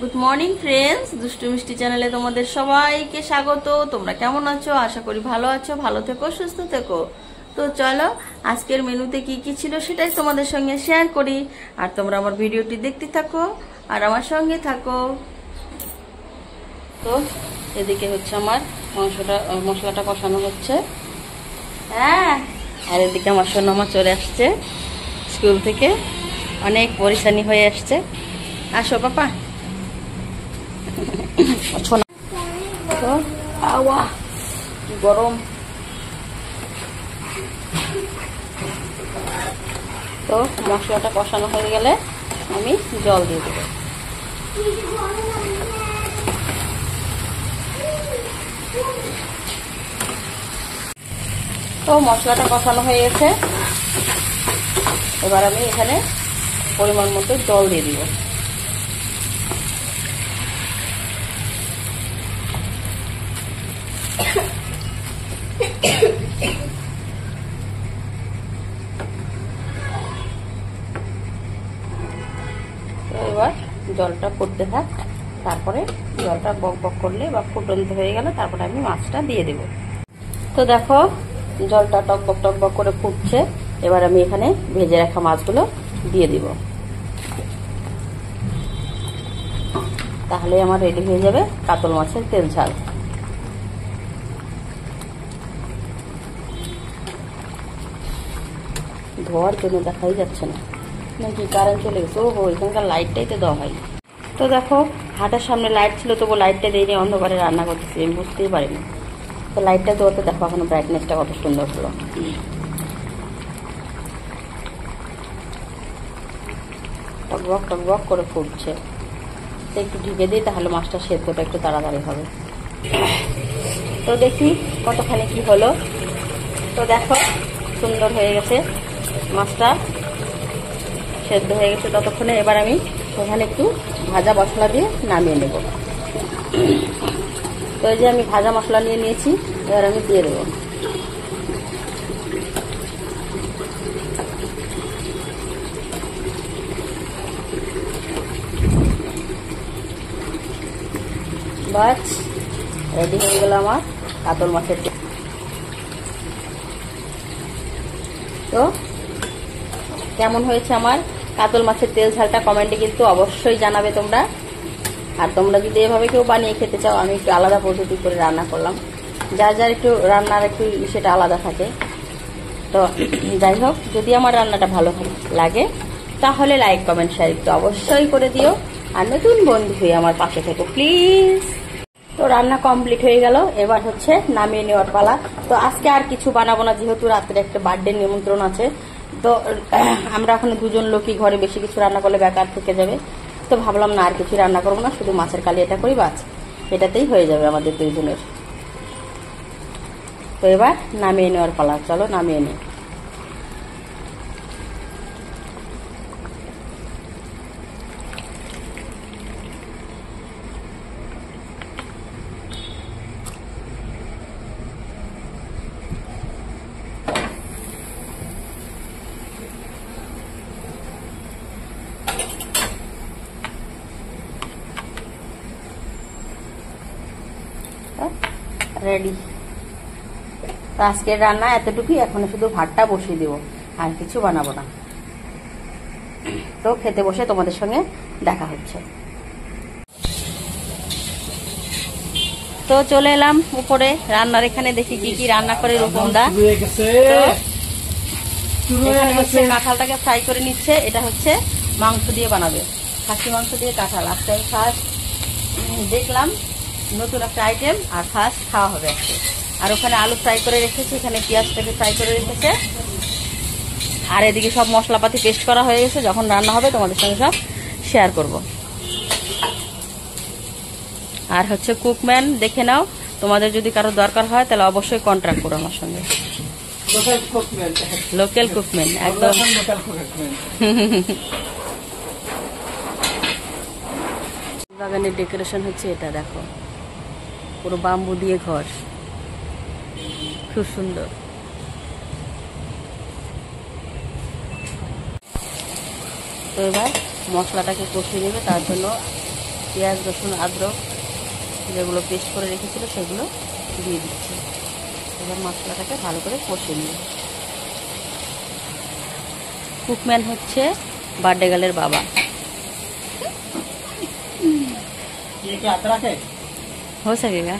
Good morning friends, দুষ্টু মিষ্টি চ্যানেলে তোমাদের সবাইকে স্বাগত। তোমরা কেমন আছো? আশা করি ভালো আছো। ভালো থেকো, সুস্থ থেকো। তো চলো আজকের মেনুতে কি কি ছিল সেটাই তোমাদের সঙ্গে শেয়ার করি, আর তোমরা আমার ভিডিওটি দেখতে থাকো আর আমার সঙ্গে থাকো। তো এদিকে হচ্ছে আমার মশলাটা কষানো হচ্ছে। হ্যাঁ, আর এদিকে আমার সোনামা চলে আসছে স্কুল থেকে, অনেক পরিশানি হয়ে আসছে। আসো পাপা। তো আওয়া কি গরম। তো মশলাটা কষানো হয়ে গেলে আমি জল দিয়ে দেবো। তো মশলাটা কষানো হয়ে গেছে, এবার আমি এখানে পরিমাণ মতো জল দিয়ে দিব। এবার জলটা ফুটতে থাক, তারপরে জলটা বক বক করলে বা ফুটন্ত হয়ে গেলে তারপরে আমি মাছটা দিয়ে দেব। তো দেখো জলটা টক বক করে ফুটছে, এবার আমি এখানে ভেজে রাখা মাছগুলো দিয়ে দিব। তাহলে আমার রেডি হয়ে যাবে কাতল মাছের তেল ঝাল। ধোয়ার জন্য দেখাই যাচ্ছে না, নাকি কারেন্ট চলে গেছে? ও এখানকার লাইটটাই তো দেওয়া হয়। তো দেখো হাতের সামনে লাইট ছিল, তবু লাইটটা দিয়ে নিয়ে অন্ধকারে রান্না করতেছি, আমি বুঝতেই পারিনি। তো লাইটটা দেওয়াতে দেখো এখন ব্রাইটনেসটা কত সুন্দর হলো। টক বক করে ফুটছে, একটু ঢেকে দিই, তাহলে মাছটা সেদ্ধটা একটু তাড়াতাড়ি হবে। তো দেখি কতখানি কি হলো। তো দেখো সুন্দর হয়ে গেছে, মাছটা সেদ্ধ হয়ে গেছে ততক্ষণে। এবার আমি ওখানে একটু ভাজা মশলা দিয়ে নামিয়ে নেব। তো এই যে আমি ভাজা মশলা নিয়ে নিয়েছি, এবার আমি দিয়ে দেবো। বাস রেডি হয়ে গেল আমার কাতল মাছের তেল। তো কেমন হয়েছে আমার কাতল মাছের তেল ঝালটা কমেন্টে কিন্তু অবশ্যই জানাবে তোমরা। আর তোমরা যদি এভাবে কেউ বানিয়ে খেতে চাও, আমি একটু আলাদা পদ্ধতি করে রান্না করলাম, যার যার একটু রান্নার একটু সেটা আলাদা থাকে। তো যাই হোক, যদি আমার রান্নাটা ভালো লাগে তাহলে লাইক কমেন্ট শেয়ার একটু অবশ্যই করে দিও, আর নতুন বন্ধু হয়ে আমার পাশে থেকো প্লিজ। তো রান্না কমপ্লিট হয়ে গেল, এবার হচ্ছে নামিয়ে নেওয়ার পালা। তো আজকে আর কিছু বানাবো না, যেহেতু রাত্রে একটা বার্থডে নিমন্ত্রণ আছে। তো আমরা এখন দুজন লোকই ঘরে, বেশি কিছু রান্না করলে বেকার থেকে যাবে। তো ভাবলাম না আর কিছু রান্না করবো না, শুধু মাছের কালি এটা করি, বাস এটাতেই হয়ে যাবে আমাদের দুইজনের। তো এবার নামিয়ে নেওয়ার পালা, চলো নামিয়ে নিই। রেডি। তো আজকের রান্না এতটুকুই, এখন শুধু ভাতটা বসিয়ে দেবো, আর কিছু বানাবো না। তো খেতে বসে তোমাদের সঙ্গে দেখা হচ্ছে। তো চলে এলাম উপরে রান্নার, এখানে দেখি কি কি রান্না করে রূপমদা। এখানে হচ্ছে কাঁঠালটাকে ফ্রাই করে নিচ্ছে, এটা হচ্ছে মাংস দিয়ে বানাবে, খাসি মাংস দিয়ে কাঁঠাল। আজকে আমি ফার্স্ট দেখলাম নতুন একটা আইটেম, আর ফার্স্ট খাওয়া হবে আজকে। আর ওখানে আলু ফ্রাই করে রেখেছে, এখানে পেঁয়াজটাকে ফ্রাই করে রেখেছে, আর এদিকে সব মশলাপাতি পেস্ট করা হয়ে গেছে। যখন রান্না হবে তোমাদের সঙ্গে সব শেয়ার করব। আর হচ্ছে কুকম্যান দেখে নাও, তোমাদের যদি কারো দরকার হয় তাহলে অবশ্যই কন্ট্রাক্ট করো আমার সঙ্গে। লোকাল কুকম্যান একদম। বাগানের ডেকোরেশন হচ্ছে এটা, দেখো পুরো বাম্বু দিয়ে ঘর, খুব সুন্দর। তো এবার মশলাটাকে কষিয়ে নেবে, তার জন্য পেঁয়াজ রসুন আদরক যেগুলো পেস্ট করে রেখেছিল সেগুলো দিয়ে দিচ্ছি। এবার মশলাটাকে ভালো করে কষে নিই। কুকম্যান হচ্ছে বার্থডে গার্লের বাবা। हो सकेगा।